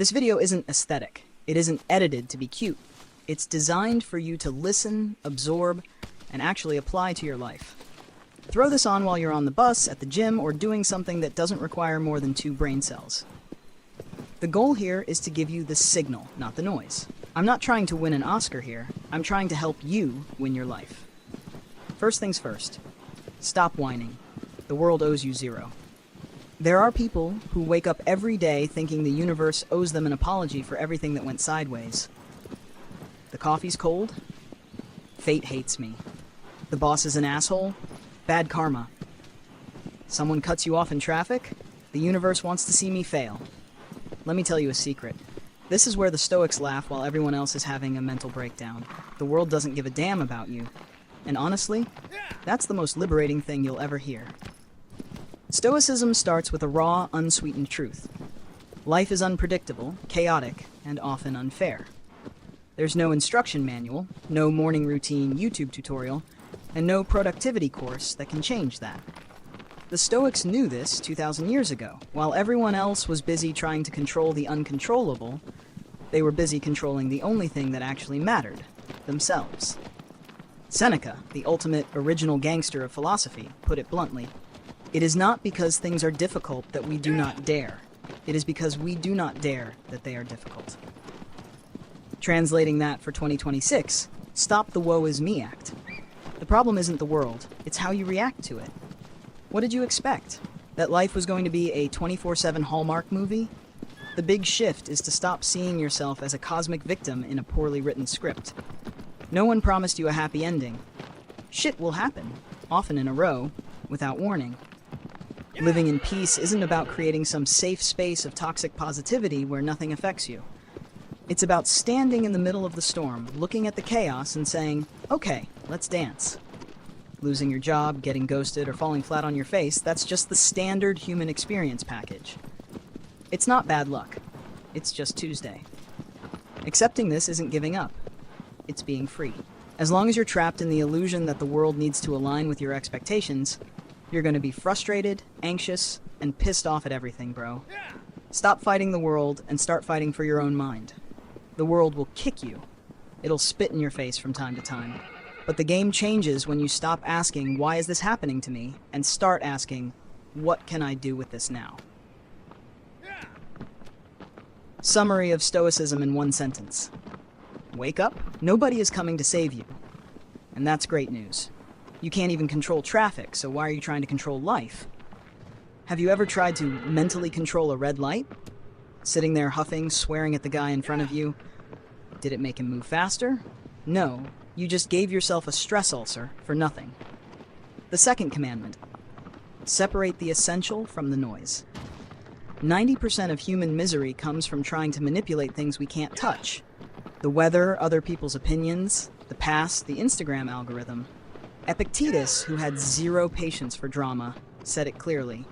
This video isn't aesthetic. It isn't edited to be cute. It's designed for you to listen, absorb, and actually apply to your life. Throw this on while you're on the bus, at the gym, or doing something that doesn't require more than 2 brain cells. The goal here is to give you the signal, not the noise. I'm not trying to win an Oscar here. I'm trying to help you win your life. First things first, stop whining. The world owes you 0. There are people who wake up every day thinking the universe owes them an apology for everything that went sideways. The coffee's cold? Fate hates me. The boss is an asshole? Bad karma. Someone cuts you off in traffic? The universe wants to see me fail. Let me tell you a secret. This is where the Stoics laugh while everyone else is having a mental breakdown. The world doesn't give a damn about you. And honestly, that's the most liberating thing you'll ever hear. Stoicism starts with a raw, unsweetened truth. Life is unpredictable, chaotic, and often unfair. There's no instruction manual, no morning routine YouTube tutorial, and no productivity course that can change that. The Stoics knew this 2,000 years ago. While everyone else was busy trying to control the uncontrollable, they were busy controlling the only thing that actually mattered, themselves. Seneca, the ultimate original gangster of philosophy, put it bluntly. It is not because things are difficult that we do not dare. It is because we do not dare that they are difficult. Translating that for 2026, stop the woe is me act. The problem isn't the world, it's how you react to it. What did you expect? That life was going to be a 24/7 Hallmark movie? The big shift is to stop seeing yourself as a cosmic victim in a poorly written script. No one promised you a happy ending. Shit will happen, often in a row, without warning. Living in peace isn't about creating some safe space of toxic positivity where nothing affects you. It's about standing in the middle of the storm, looking at the chaos and saying, okay, let's dance. Losing your job, getting ghosted, or falling flat on your face, that's just the standard human experience package. It's not bad luck. It's just Tuesday. Accepting this isn't giving up. It's being free. As long as you're trapped in the illusion that the world needs to align with your expectations, you're going to be frustrated, anxious, and pissed off at everything, bro. Stop fighting the world and start fighting for your own mind. The world will kick you. It'll spit in your face from time to time. But the game changes when you stop asking, why is this happening to me? And start asking, what can I do with this now? Summary of Stoicism in 1 sentence. Wake up. Nobody is coming to save you. And that's great news. You can't even control traffic, so why are you trying to control life? Have you ever tried to mentally control a red light? Sitting there huffing, swearing at the guy in front of you. Did it make him move faster? No, you just gave yourself a stress ulcer for nothing. The second commandment. Separate the essential from the noise. 90% of human misery comes from trying to manipulate things we can't touch. The weather, other people's opinions, the past, the Instagram algorithm. Epictetus, who had 0 patience for drama, said it clearly.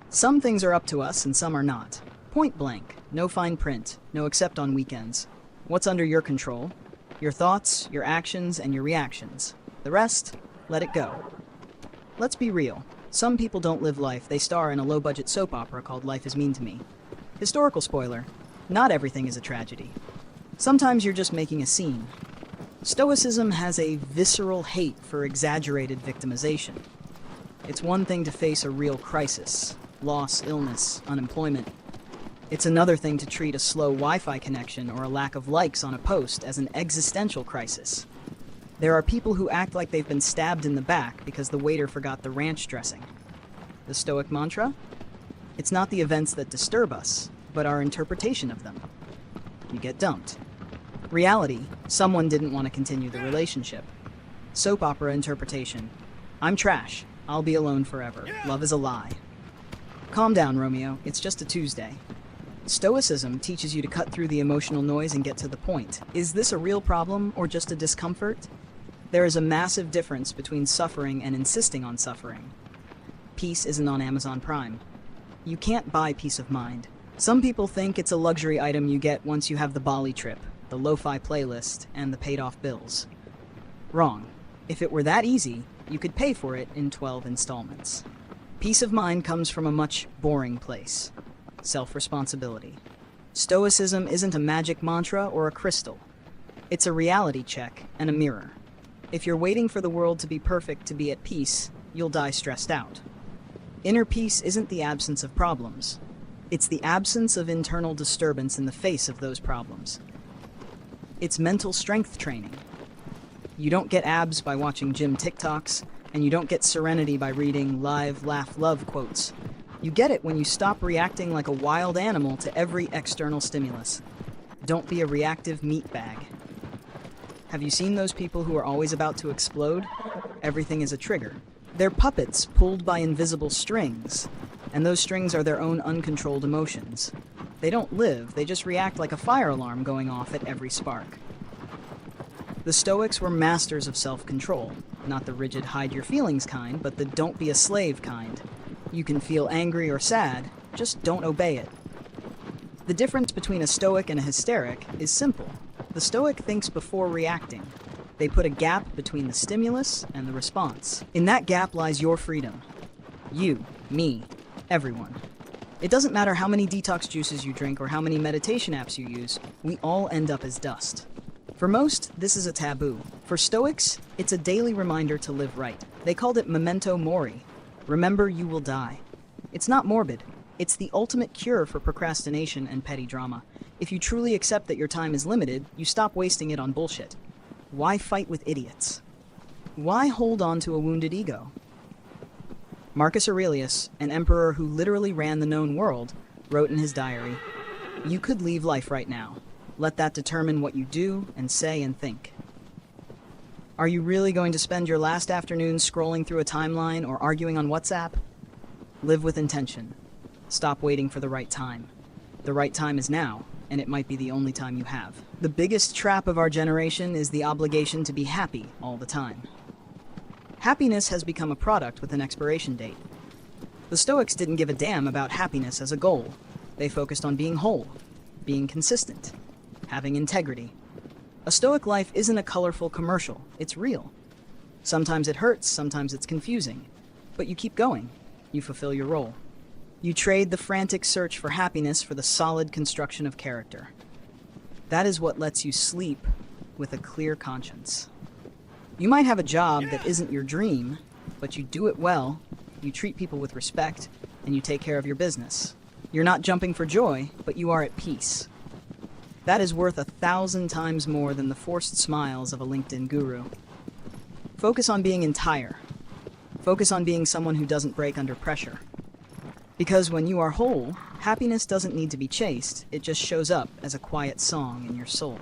Some things are up to us and some are not. Point blank, no fine print, no except on weekends. What's under your control? Your thoughts, your actions, and your reactions. The rest, let it go. Let's be real. Some people don't live life, they star in a low-budget soap opera called Life is Mean to Me. Historical spoiler, not everything is a tragedy. Sometimes you're just making a scene. Stoicism has a visceral hate for exaggerated victimization. It's one thing to face a real crisis, loss, illness, unemployment. It's another thing to treat a slow Wi-Fi connection or a lack of likes on a post as an existential crisis. There are people who act like they've been stabbed in the back because the waiter forgot the ranch dressing. The Stoic mantra? It's not the events that disturb us, but our interpretation of them. You get dumped. Reality, someone didn't want to continue the relationship. Soap opera interpretation. I'm trash. I'll be alone forever. Love is a lie. Calm down, Romeo. It's just a Tuesday. Stoicism teaches you to cut through the emotional noise and get to the point. Is this a real problem or just a discomfort? There is a massive difference between suffering and insisting on suffering. Peace isn't on Amazon Prime. You can't buy peace of mind. Some people think it's a luxury item you get once you have the Bali trip, the lo-fi playlist, and the paid-off bills. Wrong. If it were that easy, you could pay for it in 12 installments. Peace of mind comes from a much boring place. Self-responsibility. Stoicism isn't a magic mantra or a crystal. It's a reality check and a mirror. If you're waiting for the world to be perfect to be at peace, you'll die stressed out. Inner peace isn't the absence of problems. It's the absence of internal disturbance in the face of those problems. It's mental strength training. You don't get abs by watching gym TikToks, and you don't get serenity by reading live, laugh, love quotes. You get it when you stop reacting like a wild animal to every external stimulus. Don't be a reactive meatbag. Have you seen those people who are always about to explode? Everything is a trigger. They're puppets pulled by invisible strings, and those strings are their own uncontrolled emotions. They don't live, they just react like a fire alarm going off at every spark. The Stoics were masters of self-control, not the rigid hide your feelings kind, but the don't be a slave kind. You can feel angry or sad, just don't obey it. The difference between a Stoic and a hysteric is simple. The Stoic thinks before reacting. They put a gap between the stimulus and the response. In that gap lies your freedom. You, me, everyone. It doesn't matter how many detox juices you drink or how many meditation apps you use, we all end up as dust. For most, this is a taboo. For Stoics, it's a daily reminder to live right. They called it memento mori. Remember, you will die. It's not morbid. It's the ultimate cure for procrastination and petty drama. If you truly accept that your time is limited, you stop wasting it on bullshit. Why fight with idiots? Why hold on to a wounded ego? Marcus Aurelius, an emperor who literally ran the known world, wrote in his diary, "You could leave life right now. Let that determine what you do and say and think." Are you really going to spend your last afternoon scrolling through a timeline or arguing on WhatsApp? Live with intention. Stop waiting for the right time. The right time is now, and it might be the only time you have. The biggest trap of our generation is the obligation to be happy all the time. Happiness has become a product with an expiration date. The Stoics didn't give a damn about happiness as a goal. They focused on being whole, being consistent, having integrity. A Stoic life isn't a colorful commercial, it's real. Sometimes it hurts, sometimes it's confusing, but you keep going. You fulfill your role. You trade the frantic search for happiness for the solid construction of character. That is what lets you sleep with a clear conscience. You might have a job that isn't your dream, but you do it well, you treat people with respect, and you take care of your business. You're not jumping for joy, but you are at peace. That is worth 1,000 times more than the forced smiles of a LinkedIn guru. Focus on being entire. Focus on being someone who doesn't break under pressure. Because when you are whole, happiness doesn't need to be chased, it just shows up as a quiet song in your soul.